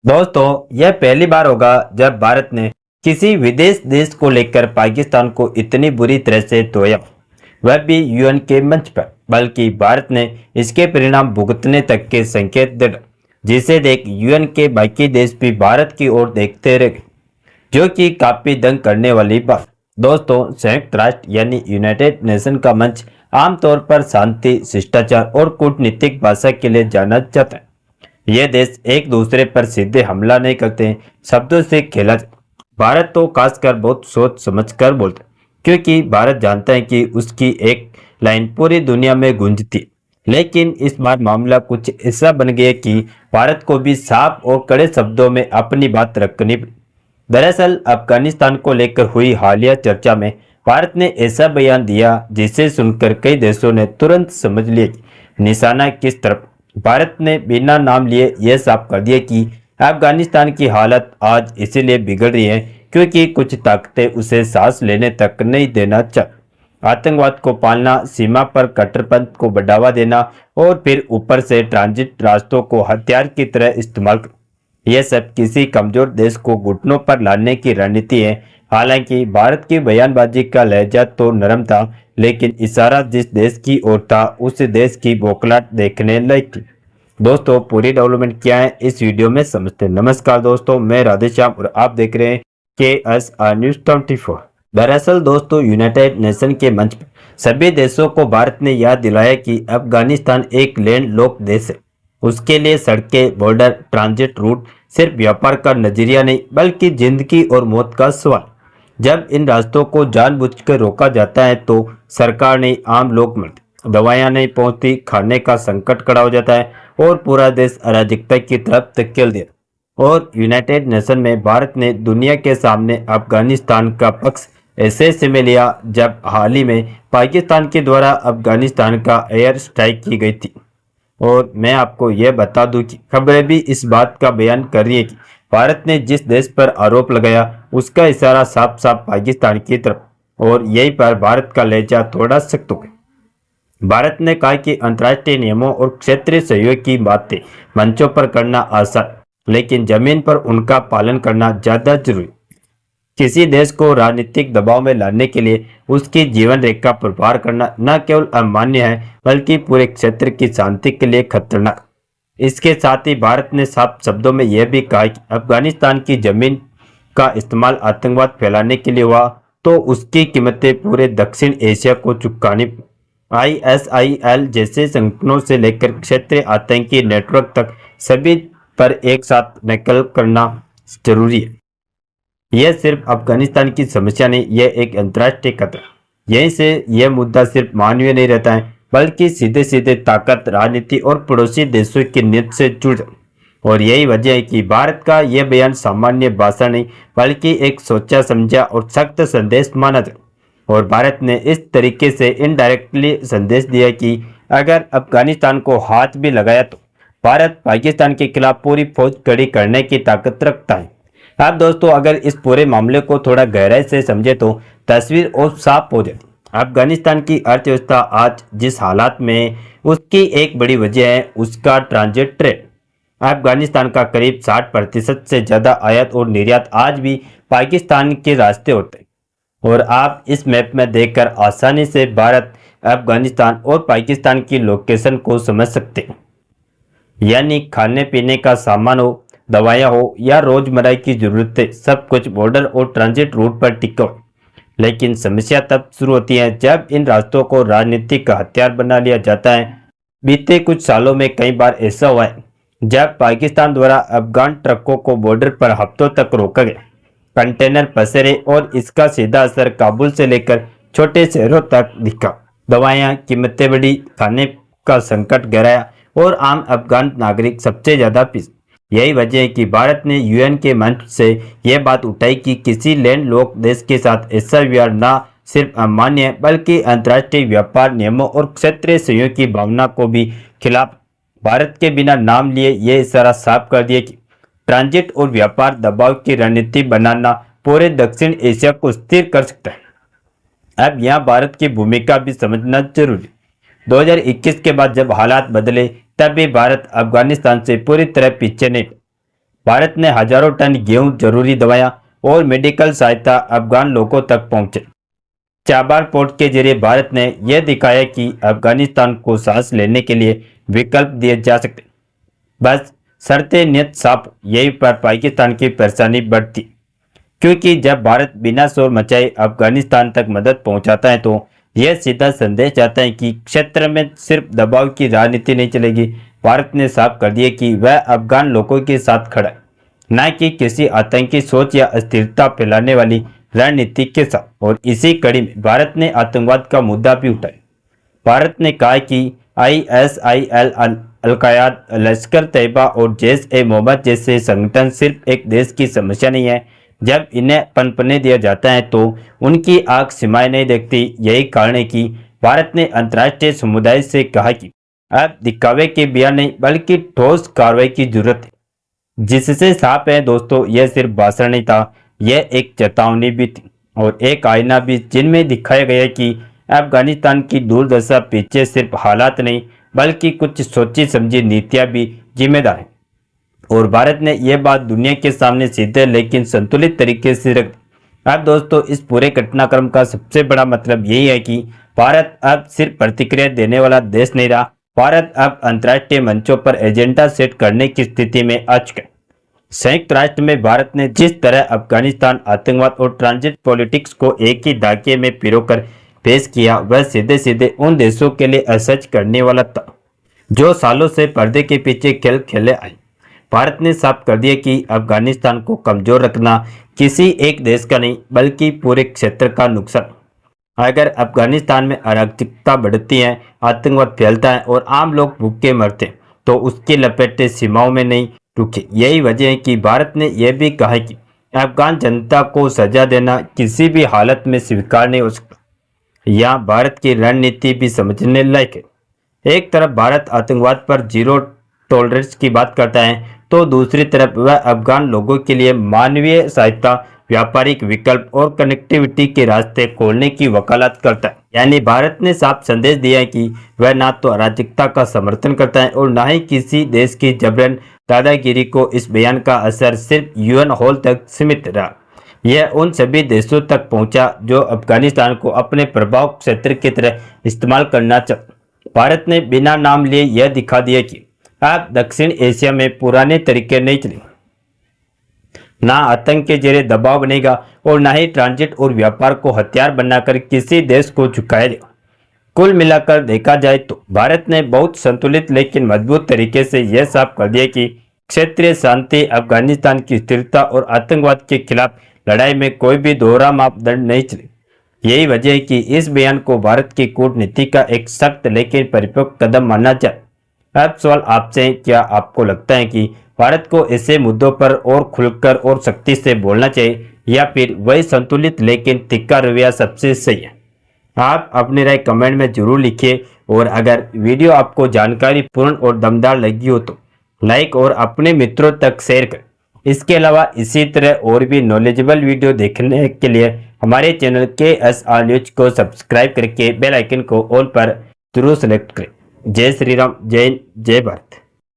दोस्तों, यह पहली बार होगा जब भारत ने किसी विदेश देश को लेकर पाकिस्तान को इतनी बुरी तरह से धोया, वह भी यूएन के मंच पर। बल्कि भारत ने इसके परिणाम भुगतने तक के संकेत दे डाले, जिसे देख यूएन के बाकी देश भी भारत की ओर देखते रह गए, जो कि काफी दंग करने वाली बात। दोस्तों, संयुक्त राष्ट्र यानी यूनाइटेड नेशन का मंच आमतौर पर शांति, शिष्टाचार और कूटनीतिक भाषा के लिए जाना जाता है। ये देश एक दूसरे पर सीधे हमला नहीं करते, शब्दों से खेला जाता। भारत तो खासकर बहुत सोच समझ कर बोलता है, क्योंकि भारत जानता है कि उसकी एक लाइन पूरी दुनिया में गूंजती। लेकिन इस बार मामला कुछ ऐसा बन गया कि भारत को भी साफ और कड़े शब्दों में अपनी बात रखनी पड़ी। दरअसल अफगानिस्तान को लेकर हुई हालिया चर्चा में भारत ने ऐसा बयान दिया जिसे सुनकर कई देशों ने तुरंत समझ लिया कि निशाना किस तरफ। भारत ने बिना नाम लिए यह साफ कर दिया कि अफगानिस्तान की हालत आज इसीलिए बिगड़ रही है क्योंकि कुछ ताकतें उसे सांस लेने तक नहीं देना चाहती। आतंकवाद को पालना, सीमा पर कट्टरपंथ को बढ़ावा देना और फिर ऊपर से ट्रांजिट रास्तों को हथियार की तरह इस्तेमाल कर, यह सब किसी कमजोर देश को घुटनों पर लाने की रणनीति है। हालांकि भारत की बयानबाजी का लहजा तो नरम था, लेकिन इशारा जिस देश की ओर था उस देश की बौखलाहट देखने लायक थी। दोस्तों, पूरी डेवलपमेंट क्या है इस वीडियो में समझते हैं। नमस्कार दोस्तों, मैं राधेश्याम और आप देख रहे हैं KSR न्यूज 24। दरअसल दोस्तों, यूनाइटेड नेशन के मंच पर सभी देशों को भारत ने याद दिलाया कि अफगानिस्तान एक लैंडलॉक देश है। उसके लिए सड़कें, बॉर्डर, ट्रांजिट रूट सिर्फ व्यापार का नजरिया नहीं बल्कि जिंदगी और मौत का सवाल। जब इन रास्तों को जानबूझकर रोका जाता है तो सरकार नहीं, आम लोग मरते, दवाइयां नहीं पहुंचती, खाने का संकट खड़ा हो जाता है और पूरा देश अराजकता की तरफ धकेल दिया। और यूनाइटेड नेशन में भारत ने दुनिया के सामने अफगानिस्तान का पक्ष ऐसे समय लिया जब हाल ही में पाकिस्तान के द्वारा अफगानिस्तान का एयर स्ट्राइक की गई थी। और मैं आपको यह बता दूं कि खबरें भी इस बात का बयान कर रही है कि भारत ने जिस देश पर आरोप लगाया उसका इशारा साफ साफ पाकिस्तान की तरफ, और यही पर भारत का लहजा थोड़ा सख्त हो गया। भारत ने कहा कि अंतर्राष्ट्रीय नियमों और क्षेत्रीय सहयोग की बातें मंचों पर करना आसान, लेकिन जमीन पर उनका पालन करना ज्यादा जरूरी। किसी देश को राजनीतिक दबाव में लाने के लिए उसकी जीवन रेखा पर पार करना न केवल अमान्य है बल्कि पूरे क्षेत्र की शांति के लिए खतरनाक। इसके साथ ही भारत ने साफ शब्दों में यह भी कहा कि अफगानिस्तान की जमीन का इस्तेमाल आतंकवाद फैलाने के लिए हुआ तो उसकी कीमतें पूरे दक्षिण एशिया को चुकानी। ISIL जैसे संगठनों से लेकर क्षेत्रीय आतंकी नेटवर्क तक सभी पर एक साथ नकल करना जरूरी है। यह सिर्फ अफगानिस्तान की समस्या नहीं, यह एक अंतर्राष्ट्रीय खतरा। यहीं से यह मुद्दा सिर्फ मानवीय नहीं रहता है बल्कि सीधे सीधे ताकत, राजनीति और पड़ोसी देशों की नीयत से जुड़ जाता है। और यही वजह है कि भारत का यह बयान सामान्य भाषा नहीं बल्कि एक सोचा समझा और सख्त संदेश माना जाए। और भारत ने इस तरीके से इनडायरेक्टली संदेश दिया कि अगर अफगानिस्तान को हाथ भी लगाया तो भारत पाकिस्तान के खिलाफ पूरी फौज खड़ी करने की ताकत रखता है। अब दोस्तों, अगर इस पूरे मामले को थोड़ा गहराई से समझे तो तस्वीर और साफ हो जाती। अफगानिस्तान की अर्थव्यवस्था आज जिस हालात में है उसकी एक बड़ी वजह है उसका ट्रांजिट ट्रेड। अफगानिस्तान का करीब 60% से ज्यादा आयात और निर्यात आज भी पाकिस्तान के रास्ते होते हैं। और आप इस मैप में देखकर आसानी से भारत, अफगानिस्तान और पाकिस्तान की लोकेशन को समझ सकते हैं। यानी खाने पीने का सामान हो, दवाइयाँ हो या रोजमर्रा की जरूरतें, सब कुछ बॉर्डर और ट्रांजिट रूट पर टिका हो। लेकिन समस्या तब शुरू होती है जब इन रास्तों को राजनीतिक का हथियार बना लिया जाता है। बीते कुछ सालों में कई बार ऐसा हुआ है जब पाकिस्तान द्वारा अफगान ट्रकों को बॉर्डर पर हफ्तों तक रोका गया, कंटेनर फंसे रहे और इसका सीधा असर काबुल से लेकर छोटे शहरों तक दिखा। दवाइयाँ कीमतें बढ़ी, खाने का संकट गहराया और आम अफगान नागरिक सबसे ज्यादा पीछे। यही वजह है कि भारत ने यूएन के मंच से यह बात उठाई कि किसी लैंडलॉक देश के साथ ऐसा व्यवहार न सिर्फ अमान्य है बल्कि अंतर्राष्ट्रीय व्यापार नियमों और क्षेत्रीय सहयोग की भावना को भी खिलाफ। भारत के बिना नाम लिए यह इशारा साफ कर दिया कि ट्रांजिट और व्यापार दबाव की रणनीति बनाना पूरे दक्षिण एशिया को स्थिर कर सकता है। अब यहाँ भारत की भूमिका भी समझना जरूरी। 2021 के बाद जब हालात बदले तब भी भारत अफगानिस्तान से पूरी तरह पीछे नहीं। भारत ने हजारों टन गेहूं, जरूरी दवाएं और मेडिकल सहायता अफगान लोगों तक पहुंचे। चाबार पोर्ट के जरिए भारत ने यह दिखाया कि अफगानिस्तान को सांस लेने के लिए विकल्प दिए जा सकते, बस शर्तें नियत साफ। यही पर पाकिस्तान की परेशानी बढ़ती, क्योंकि जब भारत बिना शोर मचाए अफगानिस्तान तक मदद पहुंचाता है तो यह सीधा संदेश जाता है कि क्षेत्र में सिर्फ दबाव की राजनीति नहीं चलेगी। भारत ने साफ कर दिया कि वह अफगान लोगों के साथ खड़ा है, न कि किसी आतंकी सोच या अस्थिरता फैलाने वाली रणनीति के साथ। और इसी कड़ी में भारत ने आतंकवाद का मुद्दा भी उठाया। भारत ने कहा कि ISIL, अल-कायदा, लश्कर तैयबा और जैश-ए-मोहम्मद जैसे संगठन सिर्फ एक देश की समस्या नहीं है। जब इन्हें पनपने दिया जाता है तो उनकी आंख सीमाएं नहीं देखती। यही कारण है कि भारत ने अंतर्राष्ट्रीय समुदाय से कहा कि अब दिखावे के बयान नहीं बल्कि ठोस कार्रवाई की जरूरत है। जिससे साफ है दोस्तों, यह सिर्फ भाषण नहीं था, यह एक चेतावनी भी थी और एक आईना भी, जिनमें दिखाया गया कि अफगानिस्तान की दुर्दशा पीछे सिर्फ हालात नहीं बल्कि कुछ सोची समझी नीतियां भी जिम्मेदार हैं। और भारत ने यह बात दुनिया के सामने सीधे लेकिन संतुलित तरीके से रख दी। अब दोस्तों, इस पूरे घटनाक्रम का सबसे बड़ा मतलब यही है कि भारत अब सिर्फ प्रतिक्रिया देने वाला देश नहीं रहा। भारत अब अंतर्राष्ट्रीय मंचों पर एजेंडा सेट करने की स्थिति में आ चुका है। संयुक्त राष्ट्र में भारत ने जिस तरह अफगानिस्तान, आतंकवाद और ट्रांजिट पॉलिटिक्स को एक ही धागे में पिरोकर पेश किया, वह सीधे सीधे उन देशों के लिए असहज करने वाला था जो सालों से पर्दे के पीछे खेल खेले आए। भारत ने साफ कर दिया कि अफगानिस्तान को कमजोर रखना किसी एक देश का नहीं बल्कि पूरे क्षेत्र का नुकसान। अगर अफगानिस्तान में अराजकता बढ़ती है, आतंकवाद फैलता है और आम लोग भूखे मरते हैं, तो उसकी लपेटें सीमाओं में नहीं रुके। यही वजह है कि भारत ने यह भी कहा कि अफगान जनता को सजा देना किसी भी हालत में स्वीकार नहीं हो सकता। यहाँ भारत की रणनीति भी समझने लायक है। एक तरफ भारत आतंकवाद पर जीरो टॉलरेंस की बात करता है तो दूसरी तरफ वह अफगान लोगों के लिए मानवीय सहायता, व्यापारिक विकल्प और कनेक्टिविटी के रास्ते खोलने की वकालत करता है। यानी भारत ने साफ संदेश दिया है कि वह ना तो अराजकता का समर्थन करता है और ना ही किसी देश की जबरन दादागिरी को। इस बयान का असर सिर्फ UN हॉल तक सीमित रहा। यह उन सभी देशों तक पहुंचा जो अफगानिस्तान को अपने प्रभाव क्षेत्र की तरह इस्तेमाल करना चाहते। भारत ने बिना नाम लिए यह दिखा दिया कि अब दक्षिण एशिया में पुराने तरीके नहीं चले, ना आतंक के जरिए दबाव बनेगा और ना ही ट्रांजिट और व्यापार को हथियार बनाकर किसी देश को झुकाया जाएगा। कुल मिलाकर देखा जाए तो भारत ने बहुत संतुलित लेकिन मजबूत तरीके से यह साफ कर दिया कि क्षेत्रीय शांति, अफगानिस्तान की स्थिरता और आतंकवाद के खिलाफ लड़ाई में कोई भी दोहरा मापदंड नहीं चले। यही वजह है कि इस बयान को भारत की कूटनीति का एक सख्त लेकिन परिपक्व कदम माना जाए। अब सवाल आपसे, क्या आपको लगता है कि भारत को ऐसे मुद्दों पर और खुलकर और सख्ती से बोलना चाहिए या फिर वही संतुलित लेकिन तिक्का रवैया सबसे सही है? आप अपनी राय कमेंट में जरूर लिखिए और अगर वीडियो आपको जानकारी पूर्ण और दमदार लगी हो तो लाइक और अपने मित्रों तक शेयर करें। इसके अलावा इसी तरह और भी नॉलेजेबल वीडियो देखने के लिए हमारे चैनल KSR न्यूज को सब्सक्राइब करके बेल आइकन को ऑल पर जरूर सेलेक्ट करें। जय श्री राम, जय हिंद, जय भारत।